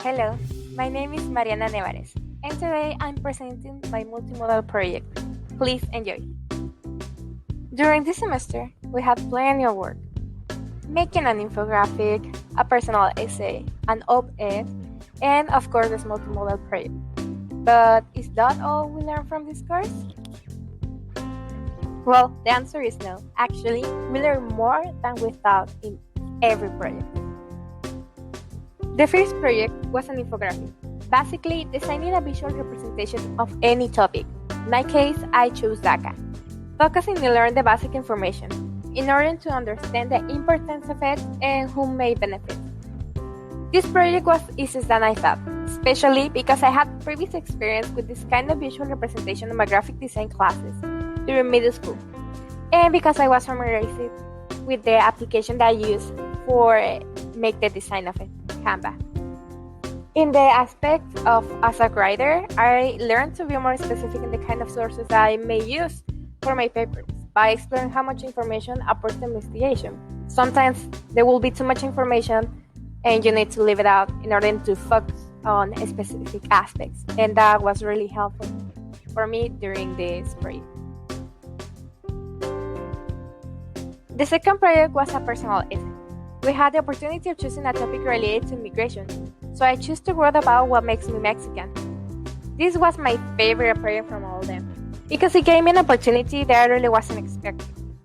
Hello, my name is Mariana Nevares, and today I'm presenting my multimodal project. Please enjoy. During this semester, we had plenty of work. Making an infographic, a personal essay, an op-ed, and of course this multimodal project. But is that all we learned from this course? Well, the answer is no. Actually, we learn more than we thought in every project. The first project was an infographic, basically designing a visual representation of any topic. In my case, I chose DACA, focusing on learning the basic information in order to understand the importance of it and who may benefit. This project was easier than I thought, especially because I had previous experience with this kind of visual representation in my graphic design classes during middle school, and because I was familiarized with the application that I use for make the design of it, Canva. In the aspect of as a writer, I learned to be more specific in the kind of sources I may use for my papers by exploring how much information supports the investigation. Sometimes there will be too much information and you need to leave it out in order to focus on specific aspects, and that was really helpful for me during this project. The second project was a personal essay. We had the opportunity of choosing a topic related to immigration, so I chose to write about what makes me Mexican. This was my favorite project from all of them, because it gave me an opportunity that I really wasn't expecting.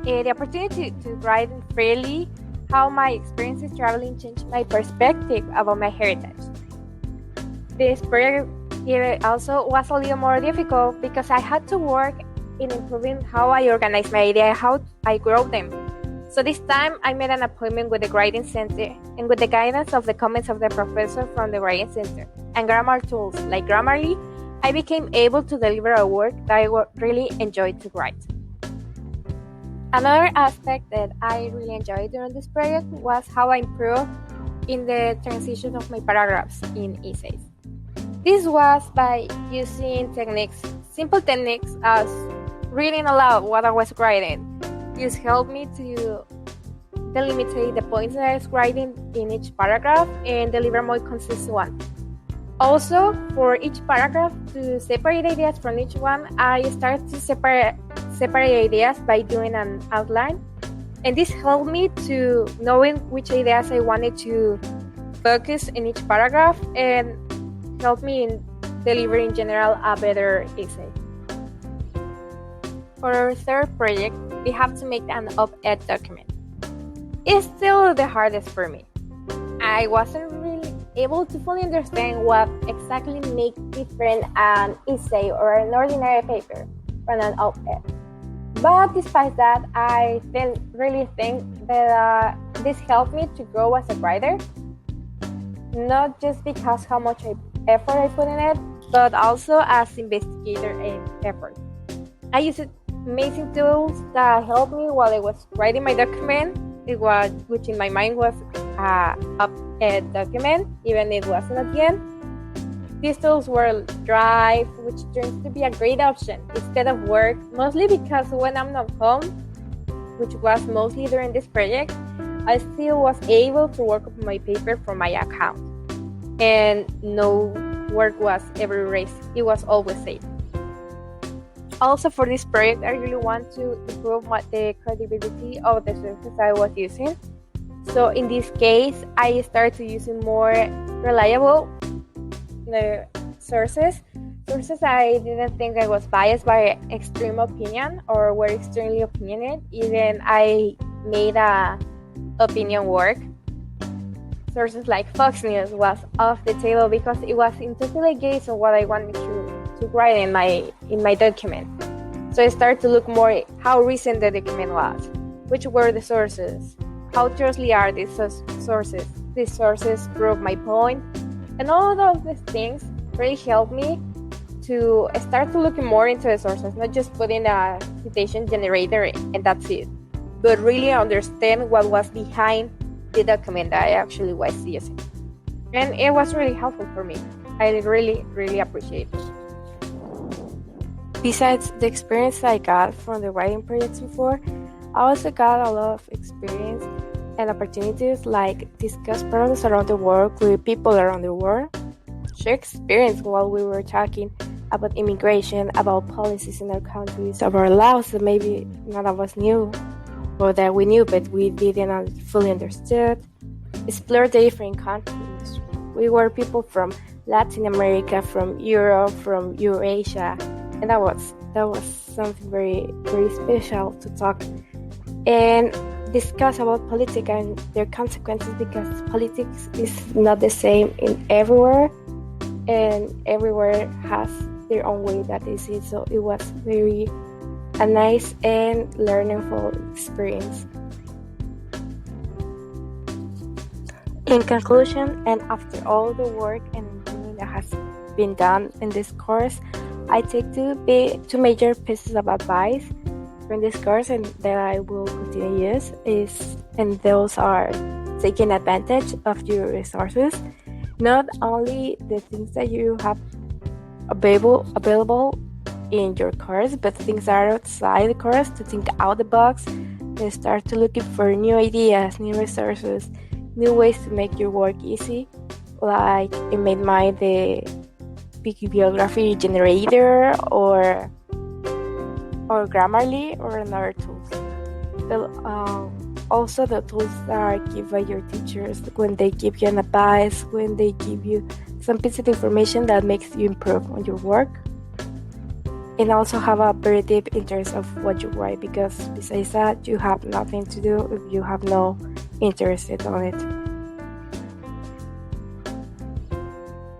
The opportunity to write freely how my experiences traveling changed my perspective about my heritage. This project also was a little more difficult because I had to work in improving how I organize my idea, how I grow them. So this time I made an appointment with the Writing Center, and with the guidance of the comments of the professor from the Writing Center and grammar tools like Grammarly, I became able to deliver a work that I really enjoyed to write. Another aspect that I really enjoyed during this project was how I improved in the transition of my paragraphs in essays. This was by using simple techniques as reading aloud what I was writing. This helped me to delimitate the points that I was writing in each paragraph and deliver more consistent one. Also, for each paragraph, to separate ideas from each one, I started to separate ideas by doing an outline. And this helped me to knowing which ideas I wanted to focus in each paragraph and helped me in delivering in general a better essay. For our third project, we have to make an op-ed document. It's still the hardest for me. I wasn't really able to fully understand what exactly makes different an essay or an ordinary paper from an op-ed. But despite that, I really think that this helped me to grow as a writer, not just because how much effort I put in it, but also as investigator and effort. I used amazing tools that helped me while I was writing my document, which in my mind was op-ed document, even if it wasn't at the end. These tools were Drive, which turns to be a great option instead of work, mostly because when I'm not home, which was mostly during this project, I still was able to work on my paper from my account, and no work was ever erased. It was always saved. Also, for this project, I really want to improve the credibility of the sources I was using. So in this case, I started using more reliable sources I didn't think I was biased by extreme opinion or were extremely opinionated. Even I made a opinion work. Sources like Fox News was off the table because it was entirely against what I wanted to write in my document. So I started to look more how recent the document was, which were the sources, how trustworthy are these sources. These sources prove my point, and all of these things really helped me to start to looking more into the sources, not just putting a citation generator and that's it, but really understand what was behind the document that I actually was using. And it was really helpful for me. I really, really appreciate it. Besides the experience I got from the writing projects before, I also got a lot of experience and opportunities like discuss problems around the world with people around the world, share experience while we were talking about immigration, about policies in our countries, about laws that maybe none of us knew, or that we knew but we didn't fully understood. Explore the different countries. We were people from Latin America, from Europe, from Eurasia, and that was something very very special to talk and discuss about politics and their consequences, because politics is not the same in everywhere, and everywhere has their own way that they see it. So it was very a nice and learningful experience. In conclusion, and after all the work and learning that has been done in this course, I take two major pieces of advice from this course and that I will continue to use, and those are taking advantage of your resources, not only the things that you have available in your course, but things that are outside the course, to think out the box and start to looking for new ideas, new resources, new ways to make your work easy, like in mine the bibliography generator or Grammarly or another tools. Also the tools that are given by your teachers when they give you an advice, when they give you some piece of information that makes you improve on your work, and also have a very deep interest of what you write, because besides that you have nothing to do if you have no interest on it.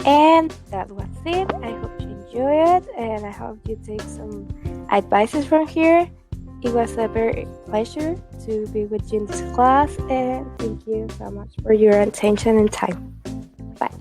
And that was it. I hope you enjoy it, and I hope you take some advices from here. It was a very pleasure to be with you in this class, and thank you so much for your attention and time. Bye.